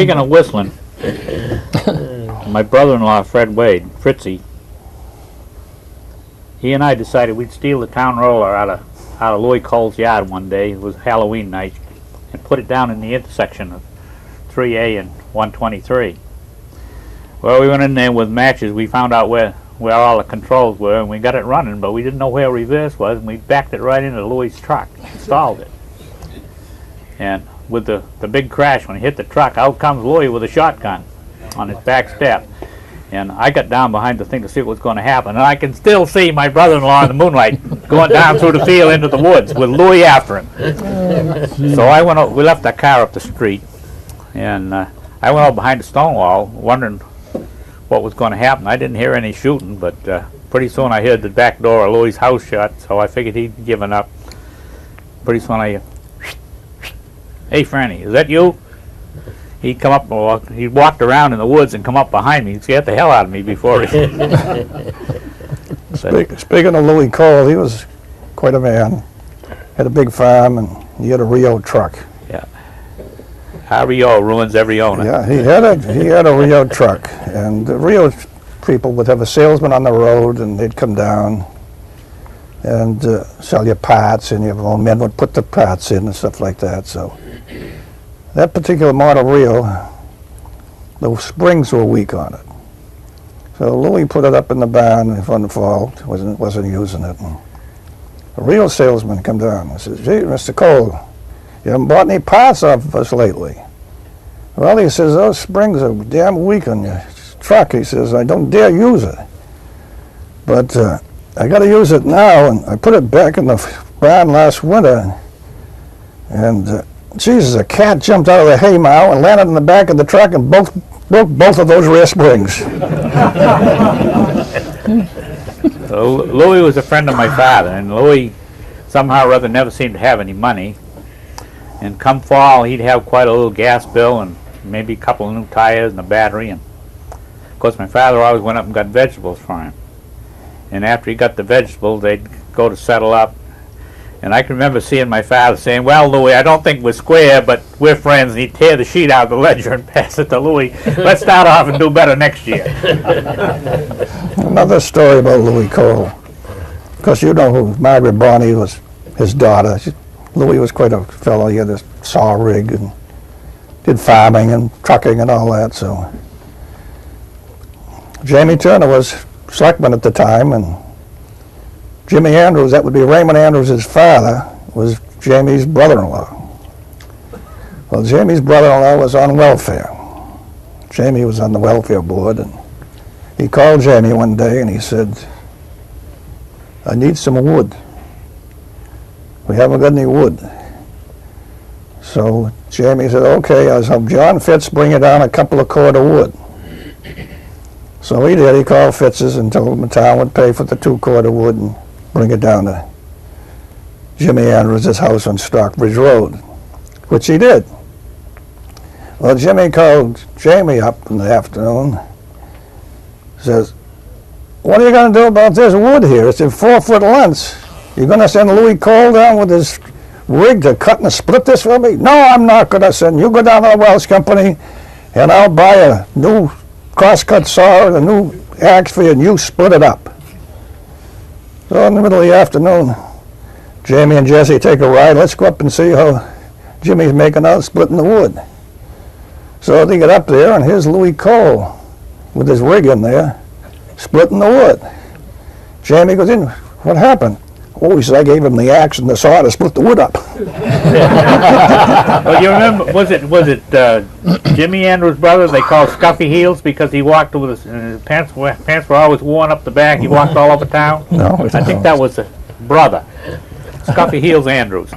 Speaking of whistling, my brother-in-law, Fred Wade, Fritzy, he and I decided we'd steal the town roller out of Louis Cole's yard one day. It was Halloween night, and put it down in the intersection of 3A and 123. Well, we went in there with matches. We found out where all the controls were, and we got it running, but we didn't know where reverse was, and we backed it right into Louis' truck, installed it. And with the big crash, when he hit the truck, out comes Louis with a shotgun on his back step. And I got down behind the thing to see what was going to happen, and I can still see my brother-in-law in the moonlight going down through the field into the woods with Louis after him. So we left that car up the street, and I went out behind the stone wall wondering what was going to happen. I didn't hear any shooting, but pretty soon I heard the back door of Louis' house shut, so I figured he'd given up. Pretty soon I, "Hey, Franny, is that you?" He'd come up, he walked around in the woods and come up behind me. He scared the hell out of me before he... Speaking of Louis Cole, he was quite a man. Had a big farm, and he had a Rio truck. Yeah. Our Rio ruins every owner. Yeah, he had a Rio truck, and the Rio people would have a salesman on the road, and they'd come down and sell you parts, and your own men would put the parts in and stuff like that. So that particular model Rio, the springs were weak on it. So Louis put it up in the barn in the fall, wasn't using it. And a Rio salesman come down and says, "Gee, Mr. Cole, you haven't bought any parts off of us lately." "Well," he says, "those springs are damn weak on your truck." He says, "I don't dare use it. But I got to use it now, and I put it back in the barn last winter, and Jesus, a cat jumped out of the hay mow and landed in the back of the truck and broke both of those rear springs." So Louis was a friend of my father, and Louis somehow or other never seemed to have any money. And come fall, he'd have quite a little gas bill and maybe a couple of new tires and a battery. And of course, my father always went up and got vegetables for him. And after he got the vegetables, they'd go to settle up. And I can remember seeing my father saying, "Well, Louis, I don't think we're square, but we're friends." And he'd tear the sheet out of the ledger and pass it to Louis. "Let's start off and do better next year." Another story about Louis Cole. Of course, you know who Margaret Bonney was, his daughter. Louis was quite a fellow. He had a saw rig and did farming and trucking and all that. So Jamie Turner was selectman at the time, and Jimmy Andrews, that would be Raymond Andrews' father, was Jamie's brother-in-law. Well, Jamie's brother-in-law was on welfare. Jamie was on the welfare board, and he called Jamie one day and he said, "I need some wood. We haven't got any wood." So Jamie said, "Okay, I'll have John Fitz bring you down a couple of cord of wood." So he did. He called Fitz's and told him the town would pay for the 2 cord of wood and bring it down to Jimmy Andrews' house on Stockbridge Road, which he did. Well, Jimmy called Jamie up in the afternoon, says, "What are you going to do about this wood here? It's in 4-foot lengths. You're going to send Louis Cole down with his rig to cut and split this for me?" "No, I'm not going to send you. Go down to the Wells Company, and I'll buy a new cross-cut saw and a new axe for you, and you split it up." So in the middle of the afternoon, Jamie and Jesse take a ride. "Let's go up and see how Jimmy's making out splitting the wood." So they get up there, and here's Louis Cole with his rig in there, splitting the wood. Jamie goes in, "What happened?" "Oh," he said, "I gave him the axe and the saw to split the wood up." Well, you remember, was it Jimmy Andrews' brother they called Scuffy Heels because he walked with his pants were always worn up the back. He walked all over town. No, I think that was the brother, Scuffy Heels Andrews.